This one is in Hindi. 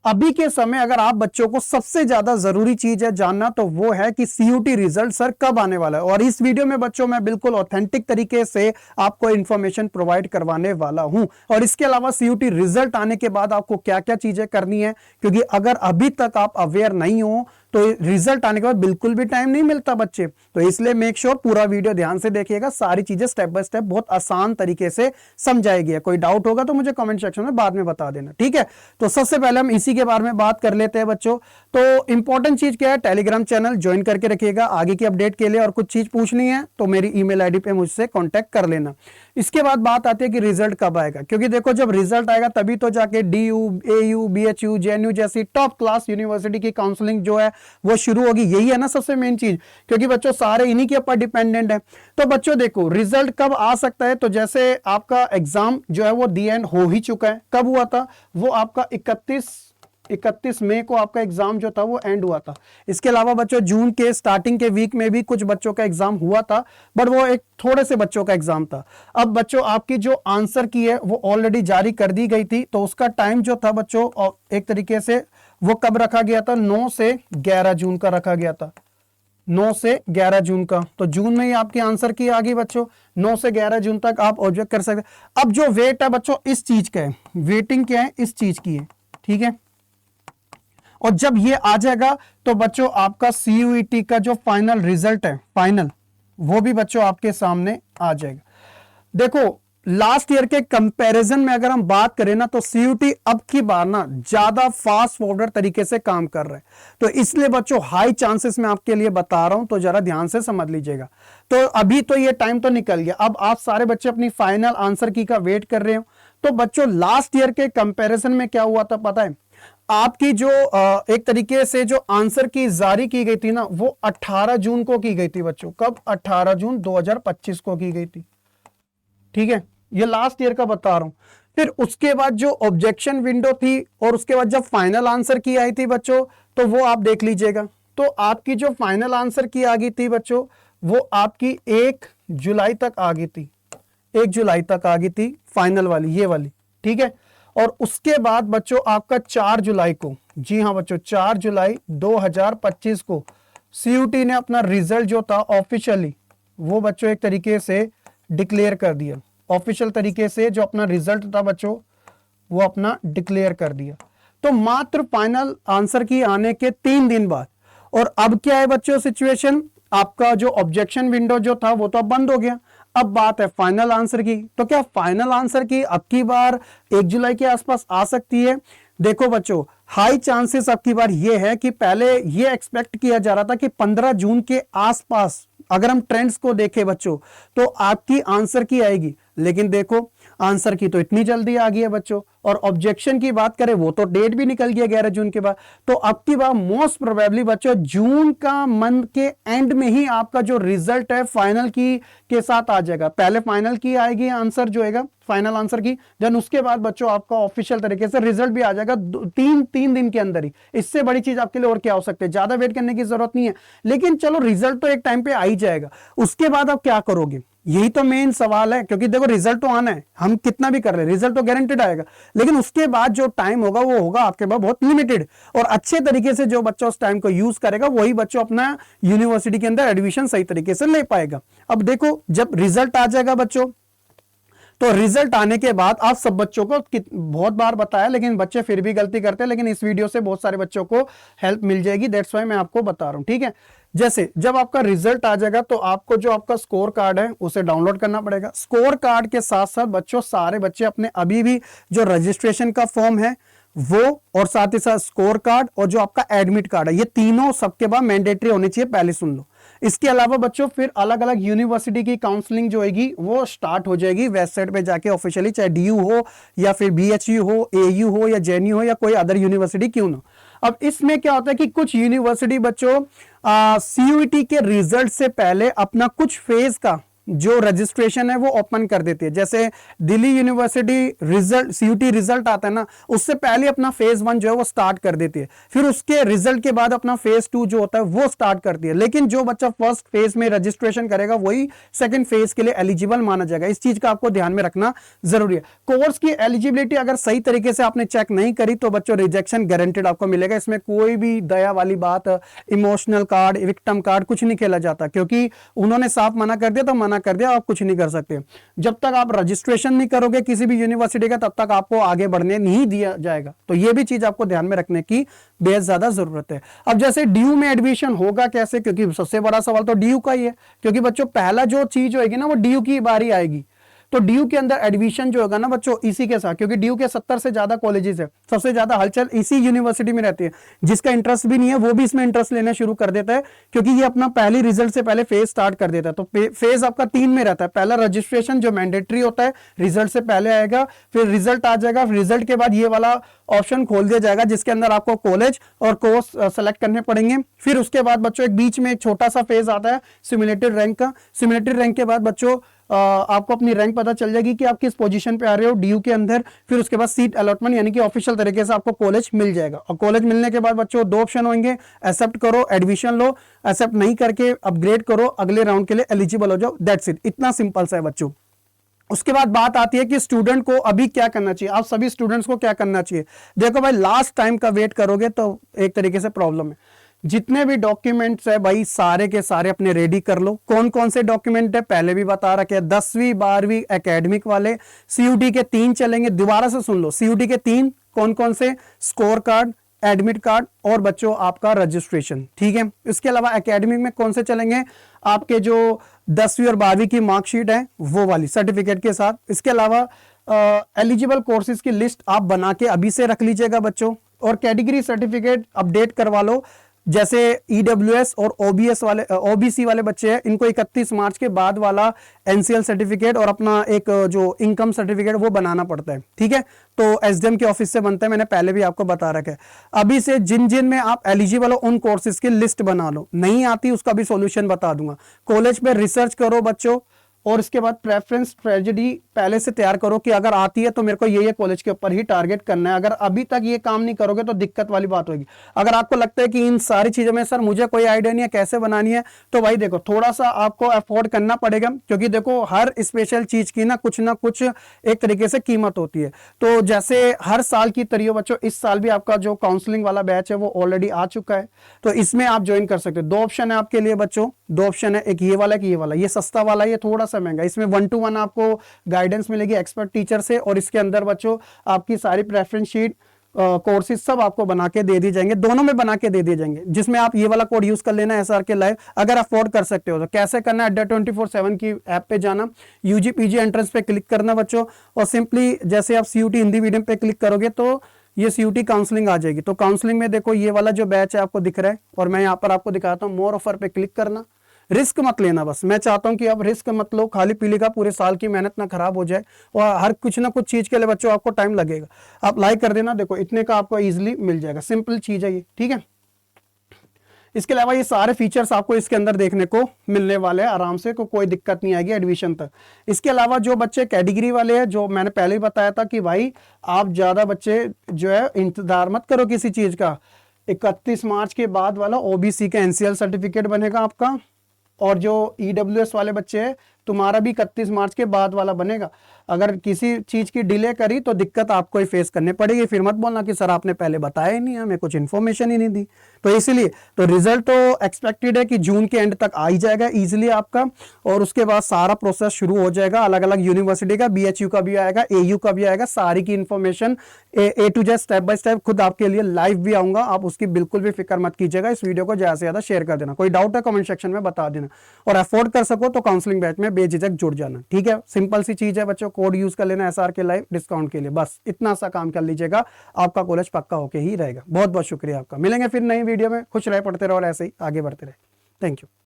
अभी के समय अगर आप बच्चों को सबसे ज्यादा जरूरी चीज है जानना तो वो है कि सीयूटी रिजल्ट सर कब आने वाला है। और इस वीडियो में बच्चों मैं बिल्कुल ऑथेंटिक तरीके से आपको इंफॉर्मेशन प्रोवाइड करवाने वाला हूं। और इसके अलावा सीयूटी रिजल्ट आने के बाद आपको क्या क्या चीजें करनी है, क्योंकि अगर अभी तक आप अवेयर नहीं हो तो रिजल्ट आने के बाद बिल्कुल भी टाइम नहीं मिलता बच्चे। तो इसलिए मेक श्योर पूरा वीडियो ध्यान से देखिएगा, सारी चीजें स्टेप बाय स्टेप बहुत आसान तरीके से समझाई गई है। कोई डाउट होगा तो मुझे कमेंट सेक्शन में बाद में बता देना, ठीक है। तो सबसे पहले हम इसी के बारे में बात कर लेते हैं बच्चों। तो इंपॉर्टेंट चीज क्या है, टेलीग्राम चैनल ज्वाइन करके रखिएगा आगे की अपडेट के लिए। और कुछ चीज पूछनी है तो मेरी ईमेल आईडी पे मुझसे कांटेक्ट कर लेना। इसके बाद बात आती है कि रिजल्ट कब आएगा, क्योंकि देखो जब रिजल्ट आएगा तभी तो जाके DU, AU, BHU, JNU जैसी टॉप क्लास यूनिवर्सिटी की काउंसलिंग जो है वो शुरू होगी। यही है ना सबसे मेन चीज, क्योंकि बच्चों सारे इन्हीं के ऊपर डिपेंडेंट है। तो बच्चों देखो रिजल्ट कब आ सकता है, तो जैसे आपका एग्जाम जो है वो दी एंड हो ही चुका है। कब हुआ था वो आपका 31 मई को आपका एग्जाम जो था वो एंड हुआ था। इसके अलावा बच्चों जून के स्टार्टिंग के वीक में भी कुछ बच्चों का एग्जाम हुआ था, बट वो एक थोड़े से बच्चों का एग्जाम था। अब बच्चों आपकी जो आंसर की है वो ऑलरेडी जारी कर दी गई थी, तो उसका टाइम जो था बच्चों एक तरीके से वो कब रखा गया था, 9 से 11 जून का रखा गया था। 9 से 11 जून का, तो जून में ही आपकी आंसर की आ गई बच्चों। 9 से 11 जून तक आप ऑब्जेक्ट कर सकते। अब जो वेट है बच्चों इस चीज का है, वेटिंग क्या है इस चीज की है, ठीक है। और जब ये आ जाएगा तो बच्चों आपका CUET का जो फाइनल रिजल्ट है, फाइनल, वो भी बच्चों आपके सामने आ जाएगा। देखो लास्ट ईयर के कंपैरिजन में अगर हम बात करें ना तो CUET अब की बार ना ज्यादा फास्ट फॉरवर्ड तरीके से काम कर रहा है। तो इसलिए बच्चों हाई चांसेस मैं आपके लिए बता रहा हूं, तो जरा ध्यान से समझ लीजिएगा। तो अभी तो ये टाइम तो निकल गया, अब आप सारे बच्चे अपनी फाइनल आंसर की का वेट कर रहे हो। तो बच्चों लास्ट ईयर के कंपैरिजन में क्या हुआ था पता है, आपकी जो एक तरीके से जो आंसर की जारी की गई थी ना वो 18 जून को की गई थी बच्चों। कब, 18 जून 2025 को की गई थी, ठीक है। ये लास्ट ईयर का बता रहा हूं। फिर उसके बाद जो ऑब्जेक्शन विंडो थी और उसके बाद जब फाइनल आंसर की आई थी बच्चों, तो वो आप देख लीजिएगा। तो आपकी जो फाइनल आंसर की आ गई थी बच्चों वो आपकी 1 जुलाई तक आ गई थी। 1 जुलाई तक आ गई थी फाइनल वाली, ये वाली, ठीक है। और उसके बाद बच्चों आपका 4 जुलाई को, जी हाँ बच्चों 4 जुलाई 2025 को CUET ने अपना रिजल्ट जो था ऑफिशियली वो बच्चों एक तरीके से डिक्लेयर कर दिया। ऑफिशियल तरीके से जो अपना रिजल्ट था बच्चों वो अपना डिक्लेयर कर दिया। तो मात्र फाइनल आंसर की आने के 3 दिन बाद, और अब क्या है बच्चों सिचुएशन, आपका जो ऑब्जेक्शन विंडो जो था वो तो अब बंद हो गया। अब बात है फाइनल आंसर की। तो क्या फाइनल आंसर की अब की बार 1 जुलाई के आसपास आ सकती है? देखो बच्चों हाई चांसेस अब की बार ये है कि पहले ये एक्सपेक्ट किया जा रहा था कि 15 जून के आसपास अगर हम ट्रेंड्स को देखें बच्चों तो आपकी आंसर की आएगी, लेकिन देखो आंसर की तो इतनी जल्दी आ गई है बच्चों। और ऑब्जेक्शन की बात करें वो तो डेट भी निकल गया 11 जून के बाद। तो अब की बार मोस्ट प्रोबेबली बच्चों जून का मंथ के एंड में ही आपका जो रिजल्ट है फाइनल की के साथ आ जाएगा। पहले फाइनल की आएगी आंसर जो है फाइनल आंसर की, देन उसके बाद बच्चों आपका ऑफिशियल तरीके से रिजल्ट भी आ जाएगा 3 दिन के अंदर ही। इससे बड़ी चीज आपके लिए और क्या हो सकती है, ज्यादा वेट करने की जरूरत नहीं है। लेकिन चलो रिजल्ट तो एक टाइम पे आ ही जाएगा, उसके बाद आप क्या करोगे यही तो मेन सवाल है। क्योंकि देखो रिजल्ट तो आना है, हम कितना भी कर रहे हैं रिजल्ट तो गारंटेड आएगा, लेकिन उसके बाद जो टाइम होगा वो होगा आपके पास बहुत लिमिटेड। और अच्छे तरीके से जो बच्चा उस टाइम को यूज करेगा वही बच्चों अपना यूनिवर्सिटी के अंदर एडमिशन सही तरीके से ले पाएगा। अब देखो जब रिजल्ट आ जाएगा बच्चों, तो रिजल्ट आने के बाद आप सब बच्चों को बहुत बार बताया लेकिन बच्चे फिर भी गलती करते हैं, लेकिन इस वीडियो से बहुत सारे बच्चों को हेल्प मिल जाएगी, दैट्स व्हाई मैं आपको बता रहा हूं, ठीक है। जैसे जब आपका रिजल्ट आ जाएगा तो आपको जो आपका स्कोर कार्ड है उसे डाउनलोड करना पड़ेगा। स्कोर कार्ड के साथ साथ बच्चों सारे बच्चे अपने अभी भी जो रजिस्ट्रेशन का फॉर्म है वो, और साथ ही साथ स्कोर कार्ड और जो आपका एडमिट कार्ड है, ये तीनों सबके बाद मैंडेटरी होनी चाहिए, पहले सुन लो। इसके अलावा बच्चों फिर अलग अलग यूनिवर्सिटी की काउंसलिंग जो होगी वो स्टार्ट हो जाएगी वेबसाइट पे जाके ऑफिशियली, चाहे DU हो या फिर BHU हो, AU हो या JNU हो या कोई अदर यूनिवर्सिटी क्यों ना। अब इसमें क्या होता है कि कुछ यूनिवर्सिटी बच्चों CUET के रिजल्ट से पहले अपना कुछ फेज का जो रजिस्ट्रेशन है वो ओपन कर देती है। जैसे Delhi university result CUET result आता है ना, उससे पहले अपना फेज 1 जो है वो स्टार्ट कर देती है, फिर उसके रिजल्ट के बाद अपना फेज 2 जो होता है वो स्टार्ट करती है। लेकिन जो बच्चा फर्स्ट फेज में रजिस्ट्रेशन करेगा वही सेकंड फेज के लिए एलिजिबल माना जाएगा। इस चीज का आपको ध्यान में रखना जरूरी है। कोर्स की एलिजिबिलिटी अगर सही तरीके से आपने चेक नहीं करी तो बच्चों रिजेक्शन गारंटेड आपको मिलेगा। इसमें कोई भी दया वाली बात, इमोशनल कार्ड, विक्टिम कार्ड कुछ नहीं खेला जाता, क्योंकि उन्होंने साफ मना कर दिया तो मना कर दिया, आप कुछ नहीं कर सकते। जब तक आप रजिस्ट्रेशन नहीं करोगे किसी भी यूनिवर्सिटी का तब तक आपको आगे बढ़ने नहीं दिया जाएगा। तो ये भी चीज आपको ध्यान में रखने की बेहद ज्यादा जरूरत है। अब जैसे ड्यू में एडमिशन होगा कैसे, क्योंकि सबसे बड़ा सवाल तो ड्यू का ही है, क्योंकि बच्चों पहला जो चीज होगी ना वो ड्यू की बारी आएगी। तो ड्यू के अंदर एडमिशन जो होगा ना बच्चों इसी के साथ, क्योंकि ड्यू के 70 से ज्यादा कॉलेजेस है, सबसे ज्यादा हलचल इसी यूनिवर्सिटी में रहती है। जिसका इंटरेस्ट भी नहीं है वो भी इसमें इंटरेस्ट लेना शुरू कर देता है, क्योंकि ये अपना पहली रिजल्ट से पहले फेज स्टार्ट कर देता है। तो फेज आपका 3 में रहता है। पहला रजिस्ट्रेशन जो मैंडेटरी होता है, रिजल्ट से पहले आएगा, फिर रिजल्ट आ जाएगा, रिजल्ट के बाद ये वाला ऑप्शन खोल दिया जाएगा जिसके अंदर आपको कॉलेज और कोर्स सेलेक्ट करने पड़ेंगे। फिर उसके बाद बच्चों एक बीच में एक छोटा सा फेज आता है सिमुलेटेड रैंक का। सिमुलेटेड रैंक के बाद बच्चों आपको अपनी रैंक पता चल जाएगी कि आप किस पोजीशन पे आ रहे हो ड्यू के अंदर। फिर उसके बाद सीट अलॉटमेंट यानी कि ऑफिशियल तरीके से आपको कॉलेज मिल जाएगा। और कॉलेज मिलने के बाद बच्चों 2 ऑप्शन होंगे, एक्सेप्ट करो एडमिशन लो, एक्सेप्ट नहीं करके अपग्रेड करो, अगले राउंड के लिए एलिजिबल हो जाओ। दैट्स इट, इतना सिंपल सा है बच्चों। उसके बाद बात आती है कि स्टूडेंट को अभी क्या करना चाहिए। आप सभी स्टूडेंट्स को क्या करना चाहिए। देखो भाई, लास्ट टाइम का वेट करोगे तो एक तरीके से प्रॉब्लम है। जितने भी डॉक्यूमेंट्स है भाई सारे के सारे अपने रेडी कर लो। कौन कौन से डॉक्यूमेंट है पहले भी बता रखे हैं, 10वीं 12वीं एकेडमिक वाले। सीयूटी के 3 चलेंगे, दोबारा से सुन लो, सीयूटी के 3 कौन कौन से, स्कोर कार्ड, एडमिट कार्ड और बच्चों आपका रजिस्ट्रेशन, ठीक है। इसके अलावा एकेडमिक में कौन से चलेंगे, आपके जो 10वीं और 12वीं की मार्कशीट है वो वाली सर्टिफिकेट के साथ। इसके अलावा एलिजिबल कोर्सेज की लिस्ट आप बना के अभी से रख लीजिएगा बच्चों, और कैटेगरी सर्टिफिकेट अपडेट करवा लो। जैसे ईडब्ल्यूएस और ओबीएस वाले ओबीसी वाले बच्चे हैं, इनको 31 मार्च के बाद वाला एनसीएल सर्टिफिकेट और अपना एक जो इनकम सर्टिफिकेट वो बनाना पड़ता है, ठीक है। तो एसडीएम के ऑफिस से बनता है, मैंने पहले भी आपको बता रखा है। अभी से जिन जिन में आप एलिजिबल हो उन कोर्सेज की लिस्ट बना लो, नहीं आती उसका भी सॉल्यूशन बता दूंगा। कॉलेज पे रिसर्च करो बच्चों, और इसके बाद प्रेफरेंस स्ट्रेटजी पहले से तैयार करो कि अगर आती है तो मेरे को ये कॉलेज के ऊपर ही टारगेट करना है। अगर अभी तक ये काम नहीं करोगे तो दिक्कत वाली बात होगी। अगर आपको लगता है कि इन सारी चीजों में सर मुझे कोई आइडिया नहीं है कैसे बनानी है, तो भाई देखो थोड़ा सा आपको अफोर्ड करना पड़ेगा, क्योंकि देखो हर स्पेशल चीज की ना कुछ एक तरीके से कीमत होती है। तो जैसे हर साल की तरह बच्चों इस साल भी आपका जो काउंसलिंग वाला बैच है वो ऑलरेडी आ चुका है, तो इसमें आप ज्वाइन कर सकते हो। 2 ऑप्शन है आपके लिए बच्चों, 2 ऑप्शन है, एक ये वाला एक ये वाला। ये सस्ता वाला, ये थोड़ा सा महंगा। इसमें 1-to-1 आपको गाइडेंस मिलेगी एक्सपर्ट टीचर से, और इसके अंदर बच्चों आपकी सारी प्रेफरेंस शीट कोर्सेज सब आपको बना के दे दिए जाएंगे, दोनों में बना के दे दिए जाएंगे, जिसमें आप ये वाला कोड यूज कर लेना एसआर के लाइव। अगर अफोर्ड कर सकते हो तो कैसे करना है, अड्डा 24/7 की ऐप पे जाना, यूजी पीजी एंट्रेंस पे क्लिक करना बच्चों, और सिंपली जैसे आप सीयूटी हिंदी मीडियम पे क्लिक करोगे तो ये सीयूटी काउंसलिंग आ जाएगी। तो काउंसलिंग में देखो ये वाला जो बैच है आपको दिख रहा है, और मैं यहाँ पर आपको दिखाता हूँ, मोर ऑफर पे क्लिक करना। रिस्क मत लेना, बस मैं चाहता हूं कि अब रिस्क मत लो, खाली पीली का पूरे साल की मेहनत ना खराब हो जाए, और हर कुछ ना कुछ चीज के लिए बच्चों आपको टाइम लगेगा। आप लाइक कर देना, देखो इतने का आपको इजीली मिल जाएगा, सिंपल चीज है ये, ठीक है। इसके अलावा ये सारे फीचर्स आपको इसके अंदर देखने को मिलने वाले हैं आराम से, कोई दिक्कत नहीं आएगी एडमिशन तक। इसके अलावा जो बच्चे कैटेगरी वाले हैं, जो मैंने पहले ही बताया था कि भाई आप ज्यादा बच्चे जो है इंतजार मत करो किसी चीज का। 31 मार्च के बाद वाला ओबीसी का एनसीएल सर्टिफिकेट बनेगा आपका, और जो ईडब्ल्यूएस वाले बच्चे हैं तुम्हारा भी 31 मार्च के बाद वाला बनेगा। अगर किसी चीज की डिले करी तो दिक्कत आपको ही फेस करनी पड़ेगी। फिर मत बोलना कि सर आपने पहले बताया ही नहीं, हमें कुछ इन्फॉर्मेशन ही नहीं दी। तो इसीलिए तो रिजल्ट तो एक्सपेक्टेड है कि जून के एंड तक आ ही जाएगा इजीली आपका, और उसके बाद सारा प्रोसेस शुरू हो जाएगा। अलग अलग यूनिवर्सिटी का, बीएचयू का भी आएगा, एयू का भी आएगा, सारी की information A to Z step by step खुद आपके लिए लाइव भी आऊंगा। आप उसकी बिल्कुल भी फिक्र मत कीजिएगा। इस वीडियो को ज्यादा से ज्यादा शेयर कर देना, कोई डाउट है कमेंट सेक्शन में बता देना, और अफोर्ड कर सको तो काउंसलिंग बैच में बेझिझक जुड़ जाना, ठीक है। सिंपल सी चीज है बच्चों, कोड यूज कर लेना एसआर के लाइव डिस्काउंट के लिए, बस इतना सा काम कर लीजिएगा, आपका कॉलेज पक्का होके ही रहेगा। बहुत बहुत शुक्रिया आपका, मिलेंगे फिर नई वीडियो में। खुश रहे, पढ़ते रहो और ऐसे ही आगे बढ़ते रहे। Thank you.